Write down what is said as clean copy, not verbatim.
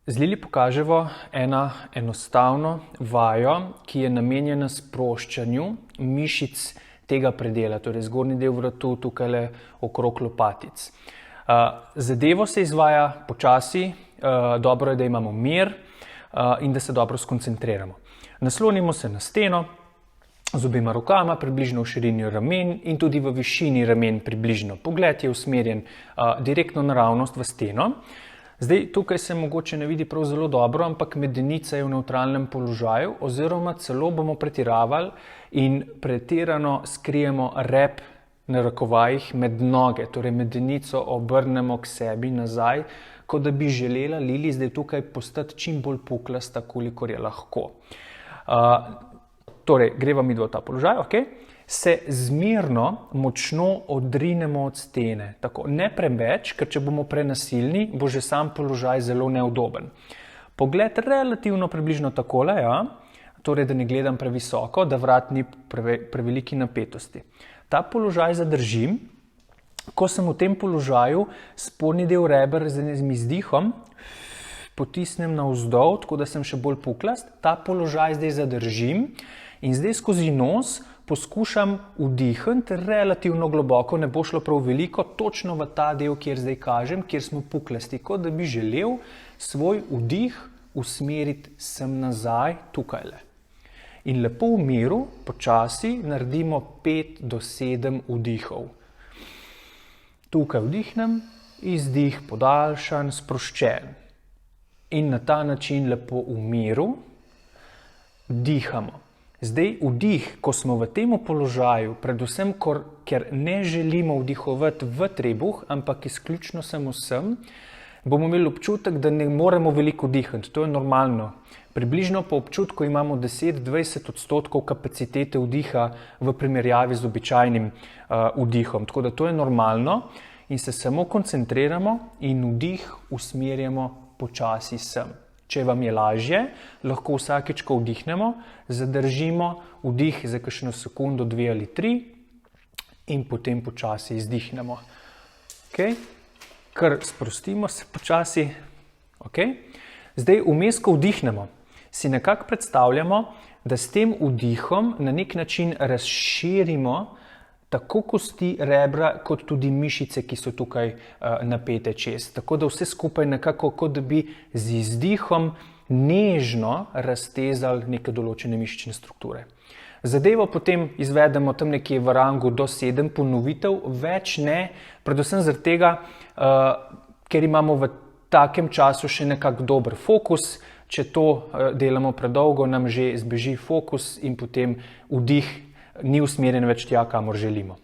Z Lili pokažemo enostavno vajo, ki je namenjena sproščanju mišic tega predela, torej zgornji del vratu, tukaj okrog lopatic. Zadevo se izvaja počasi, dobro je, da imamo mir in da se dobro skoncentriramo. Naslonimo se na steno z obema rokama, približno v širini ramen in tudi v višini ramen približno. Pogled je usmerjen direktno naravnost v steno. Zdaj, tukaj se mogoče ne vidi prav zelo dobro, ampak medenica je v nevtralnem položaju oziroma celo bomo pretiravali in pretirano skrijemo rep na rokovajih med noge, torej medenico obrnemo k sebi nazaj, kot da bi želela Lili zdaj tukaj postati čim bolj puklasta, kolikor je lahko. Torej, greva midva v ta položaj, ok? Se zmerno, močno odrinemo od stene. Tako, ne preveč, ker če bomo prenasilni, bo že sam položaj zelo neudoben. Pogled relativno približno takole, ja? Torej, da ne gledam previsoko, da vrat ni preveliki napetosti. Ta položaj zadržim. Ko sem v tem položaju, spodnji del reber z izdihom potisnem navzdol, tako da sem še bolj puklast. Ta položaj zdaj zadržim in zdaj skozi nos poskušam vdihniti relativno globoko, ne bo šlo prav veliko, točno v ta del, kjer zdaj kažem, kjer smo puklasti, kot da bi želel svoj vdih usmeriti sem nazaj, tukajle. In lepo v miru, počasi naredimo 5 do 7 vdihov. Tukaj vdihnem, izdih podaljšan, sproščen. In na ta način lepo v miru dihamo. Zdaj, vdih, ko smo v tem položaju, predvsem, ker ne želimo vdihovati v trebuh, ampak izključno samo sem, bomo imeli občutek, da ne moremo veliko vdihniti. To je normalno. Približno po občutku imamo 10-20% kapacitete vdiha v primerjavi z običajnim vdihom. Tako da to je normalno in se samo koncentriramo in vdih usmerjamo počasi sem. Če vam je lažje, lahko vsakič, ko vdihnemo, zadržimo vdih za kakšno sekundo, 2 ali 3 in potem počasi izdihnemo. Okay? Kar sprostimo se počasi. Okay? Zdaj, vmes, ko vdihnemo, si nekako predstavljamo, da s tem vdihom na nek način razširimo tako kosti rebra, kot tudi mišice, ki so tukaj napete čez. Tako da vse skupaj nekako, kot da bi z izdihom nežno raztezali neke določene mišične strukture. Zadevo potem izvedemo tam nekje v rangu do 7 ponovitev, več ne, predvsem zaradi tega, ker imamo v takem času še nekako dober fokus. Če to delamo predolgo, nam že zbeži fokus in potem vdih ni usmerjen več tja, kamor želimo.